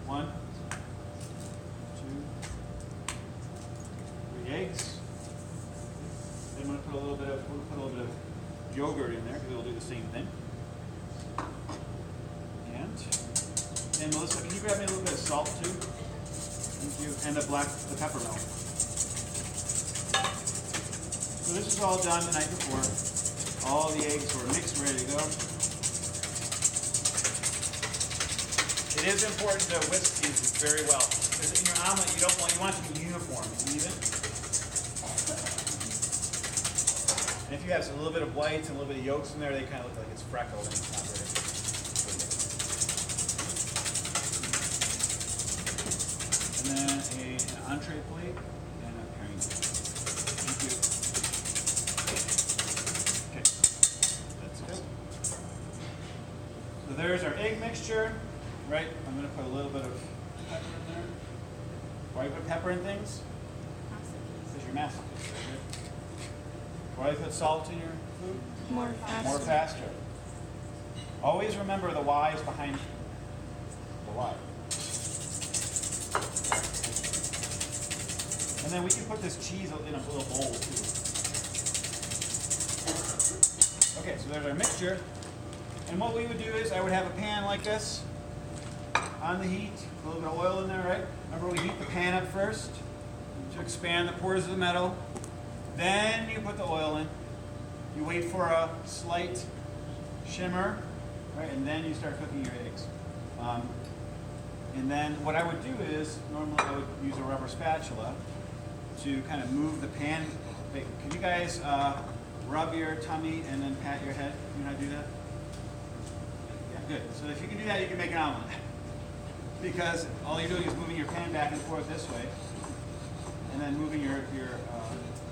1, 2, 3 eggs. Then I'm going to put a little bit of yogurt in there because we'll do the same thing. And Melissa, can you grab me a little bit of salt too? Thank you. And the pepper milk. So this is all done the night before. All the eggs were mixed, ready to go. It is important to whisk these very well, because in your omelet you want it to be uniform and even. And if you have a little bit of whites and a little bit of yolks in there, they kind of look like it's freckled and it's not very good. And then an entree plate and a pairing plate. Thank you. Okay, that's good. So there's our egg mixture. Right, I'm going to put a little bit of pepper in there. Why do you put pepper in things? Because you're masochist. Right? Why do you put salt in your food? More faster. More faster. Always remember the whys behind the why. And then we can put this cheese in a little bowl too. Okay, so there's our mixture. And what we would do is I would have a pan like this. On the heat, a little bit of oil in there, right? Remember, we heat the pan up first to expand the pores of the metal. Then you put the oil in. You wait for a slight shimmer, right? And then you start cooking your eggs. And then what I would do is, normally I would use a rubber spatula to kind of move the pan. Wait, can you guys rub your tummy and then pat your head? Can you not do that? Yeah, good. So if you can do that, you can make an omelet. Because all you're doing is moving your pan back and forth this way, and then moving your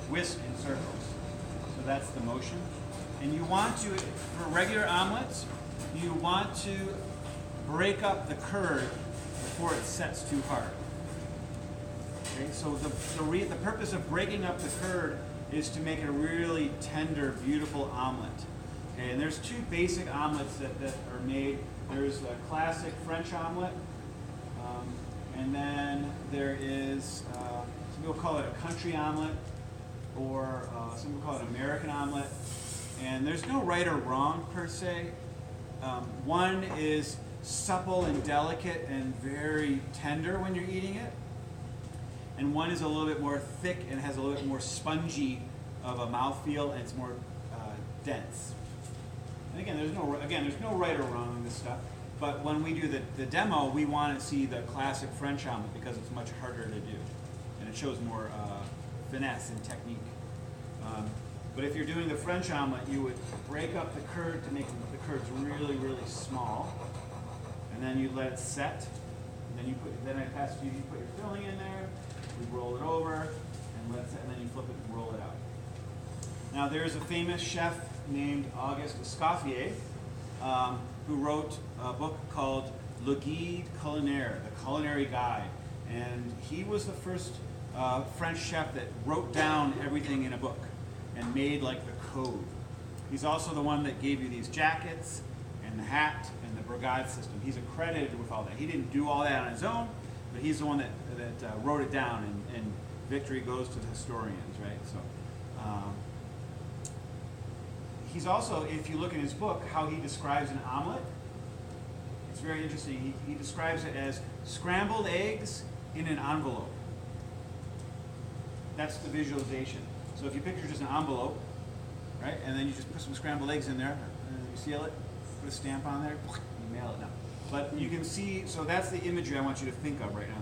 whisk in circles. So that's the motion. And you want to, for regular omelets, you want to break up the curd before it sets too hard. Okay, so the purpose of breaking up the curd is to make a really tender, beautiful omelet. Okay, and there's two basic omelets that are made. There's a classic French omelet. And then there is, some people call it a country omelet, or some people call it an American omelet. And there's no right or wrong per se. One is supple and delicate and very tender when you're eating it. And one is a little bit more thick and has a little bit more spongy of a mouthfeel, and it's more dense. And again, there's no right or wrong in this stuff. But when we do the demo, we want to see the classic French omelet because it's much harder to do. And it shows more finesse and technique. But if you're doing the French omelet, you would break up the curd to make the curds really, really small. And then you let it set. And then I pass it to you, you put your filling in there, we roll it over, and let it set, and then you flip it and roll it out. Now there's a famous chef named Auguste Escoffier, who wrote a book called Le Guide Culinaire, the Culinary Guide. And he was the first French chef that wrote down everything in a book and made like the code. He's also the one that gave you these jackets and the hat and the brigade system. He's accredited with all that. He didn't do all that on his own, but he's the one that wrote it down, and victory goes to the historians, right? So. He's also, if you look in his book, how he describes an omelet, it's very interesting. He describes it as scrambled eggs in an envelope. That's the visualization. So if you picture just an envelope, right, and then you just put some scrambled eggs in there, and you seal it, put a stamp on there, you mail it now. But you can see, so that's the imagery I want you to think of right now.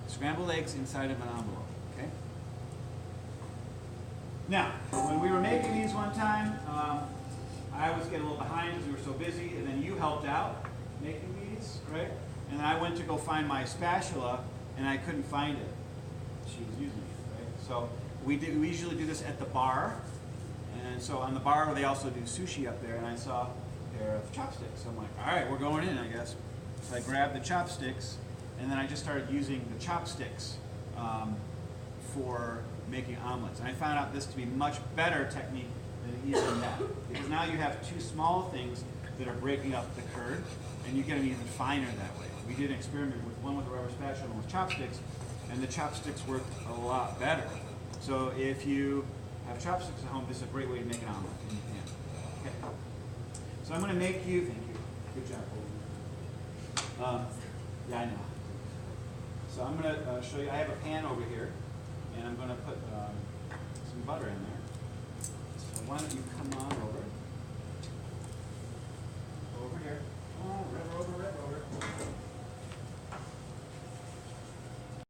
Scrambled eggs inside of an envelope, okay? Now, when we were making these one time, I was getting a little behind because we were so busy, and then you helped out making these, right? And then I went to go find my spatula, and I couldn't find it. She was using it, right? So we usually do this at the bar, and so on the bar they also do sushi up there, and I saw a pair of chopsticks. So I'm like, all right, we're going in, I guess. So I grabbed the chopsticks, and then I just started using the chopsticks for making omelets. And I found out this to be much better technique than even that. Because now you have two small things that are breaking up the curd, and you get them even finer that way. We did an experiment with one with a rubber spatula and one with chopsticks, and the chopsticks worked a lot better. So if you have chopsticks at home, this is a great way to make an omelet in your pan. Okay. So I'm going to make you, thank you, good job. Yeah, I know. So I'm going to show you, I have a pan over here, and I'm going to put some butter in there. So why don't you come on